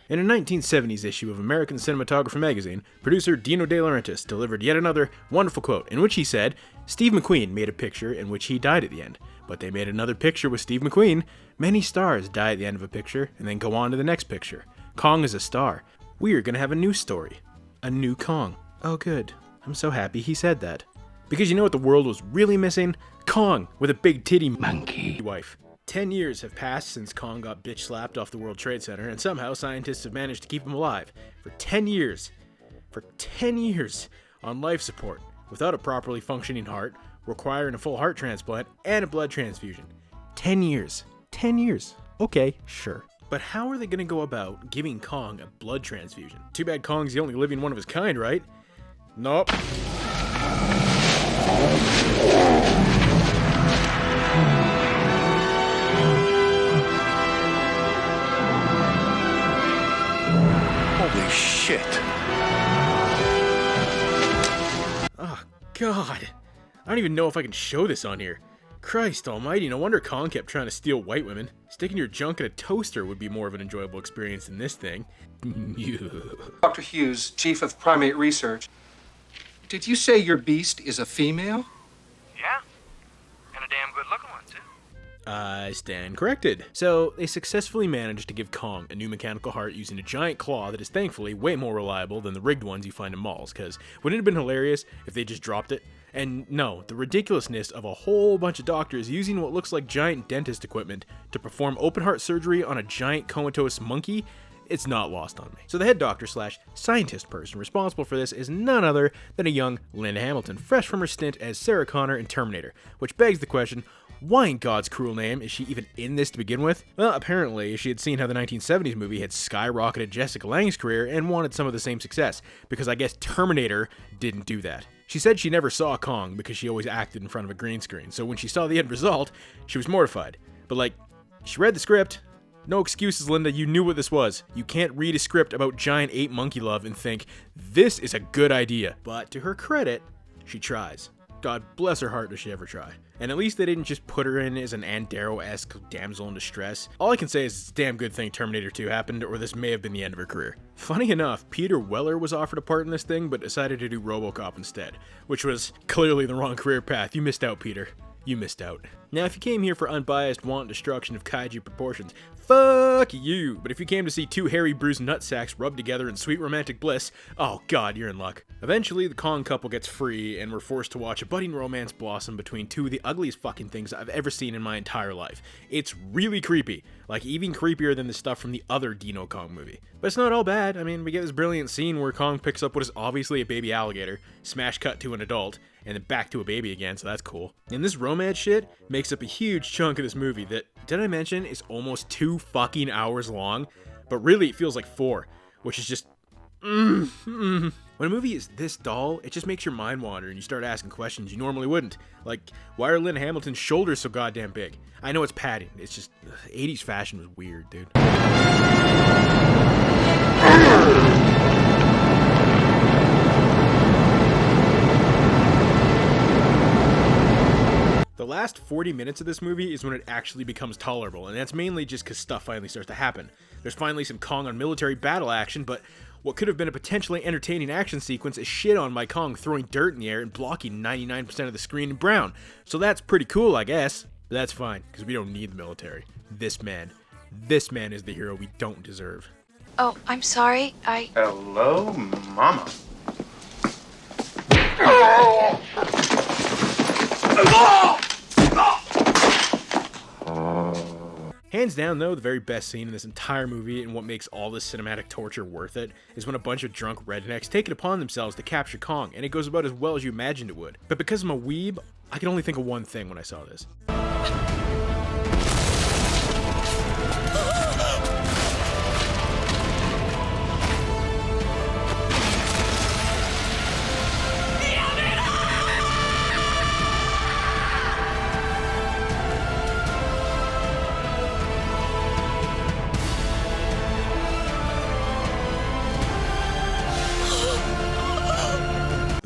In a 1970s issue of American Cinematographer magazine, producer Dino De Laurentiis delivered yet another wonderful quote in which he said, "Steve McQueen made a picture in which he died at the end, but they made another picture with Steve McQueen. Many stars die at the end of a picture and then go on to the next picture. Kong is a star. We are going to have a new story. A new Kong." Oh good. I'm so happy he said that. Because you know what the world was really missing? Kong with a big titty monkey wife. 10 years have passed since Kong got bitch slapped off the World Trade Center, and somehow scientists have managed to keep him alive. For 10 years. For 10 years on life support, without a properly functioning heart, requiring a full heart transplant and a blood transfusion. 10 years. 10 years. Okay, sure. But how are they going to go about giving Kong a blood transfusion? Too bad Kong's the only living one of his kind, right? Nope. Holy shit. Oh, God. I don't even know if I can show this on here. Christ almighty, no wonder Kong kept trying to steal white women. Sticking your junk in a toaster would be more of an enjoyable experience than this thing. Dr. Hughes, Chief of Primate Research. Did you say your beast is a female? Yeah, and a damn good looking one, too. I stand corrected. So, they successfully managed to give Kong a new mechanical heart using a giant claw that is thankfully way more reliable than the rigged ones you find in malls, because wouldn't it have been hilarious if they just dropped it? And no, the ridiculousness of a whole bunch of doctors using what looks like giant dentist equipment to perform open heart surgery on a giant comatose monkey, it's not lost on me. So the head doctor slash scientist person responsible for this is none other than a young Linda Hamilton, fresh from her stint as Sarah Connor in Terminator, which begs the question, why in God's cruel name is she even in this to begin with? Well, apparently she had seen how the 1970s movie had skyrocketed Jessica Lange's career and wanted some of the same success, because I guess Terminator didn't do that. She said she never saw Kong because she always acted in front of a green screen, so when she saw the end result, she was mortified. But she read the script. No excuses, Linda, you knew what this was. You can't read a script about giant ape monkey love and think, this is a good idea. But to her credit, she tries. God bless her heart, does she ever try. And at least they didn't just put her in as an Ann Darrow-esque damsel in distress. All I can say is it's a damn good thing Terminator 2 happened, or this may have been the end of her career. Funny enough, Peter Weller was offered a part in this thing, but decided to do RoboCop instead, which was clearly the wrong career path. You missed out, Peter. You missed out. Now, if you came here for unbiased wanton destruction of kaiju proportions, fuck you. But if you came to see two hairy bruised nutsacks rubbed together in sweet romantic bliss, oh god, you're in luck. Eventually, the Kong couple gets free, and we're forced to watch a budding romance blossom between two of the ugliest fucking things I've ever seen in my entire life. It's really creepy. Even creepier than the stuff from the other Dino Kong movie. But it's not all bad. I mean, we get this brilliant scene where Kong picks up what is obviously a baby alligator, smash cut to an adult, and then back to a baby again, so that's cool. And this romance shit makes up a huge chunk of this movie that, did I mention, is almost 2 fucking hours long, but really it feels like 4, which is just, When a movie is this dull, it just makes your mind wander and you start asking questions you normally wouldn't. Like, why are Linda Hamilton's shoulders so goddamn big? I know it's padding, it's just, 80s fashion was weird, dude. The last 40 minutes of this movie is when it actually becomes tolerable, and that's mainly just because stuff finally starts to happen. There's finally some Kong on military battle action, but what could have been a potentially entertaining action sequence is shit on by Kong throwing dirt in the air and blocking 99% of the screen in brown. So that's pretty cool, I guess. But that's fine, because we don't need the military. This man is the hero we don't deserve. Oh, I'm sorry. Hello, Mama. Hands down, though, the very best scene in this entire movie and what makes all this cinematic torture worth it is when a bunch of drunk rednecks take it upon themselves to capture Kong, and it goes about as well as you imagined it would. But because I'm a weeb, I can only think of one thing when I saw this.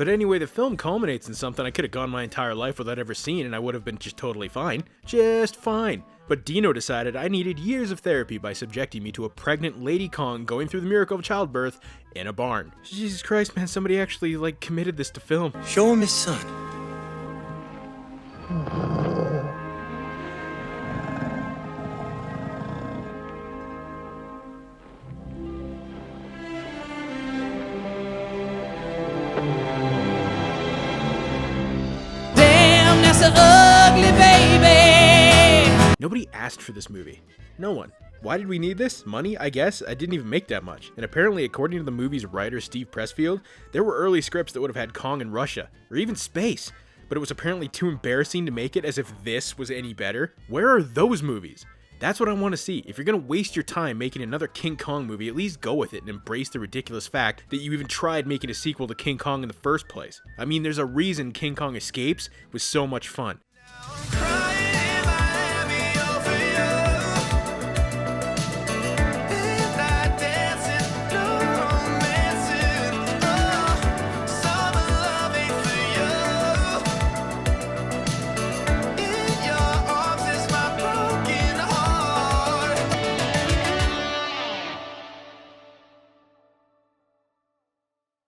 But anyway, the film culminates in something I could have gone my entire life without ever seeing, and I would have been just totally fine. Just fine. But Dino decided I needed years of therapy by subjecting me to a pregnant Lady Kong going through the miracle of childbirth in a barn. Jesus Christ, man, somebody actually, committed this to film. Show him his son. Damn, that's an ugly baby. Nobody asked for this movie. No one. Why did we need this? Money, I guess? I didn't even make that much. And apparently, according to the movie's writer Steve Pressfield, there were early scripts that would have had Kong in Russia, or even space. But it was apparently too embarrassing to make it as if this was any better. Where are those movies? That's what I want to see. If you're going to waste your time making another King Kong movie, at least go with it and embrace the ridiculous fact that you even tried making a sequel to King Kong in the first place. I mean, there's a reason King Kong Escapes was so much fun.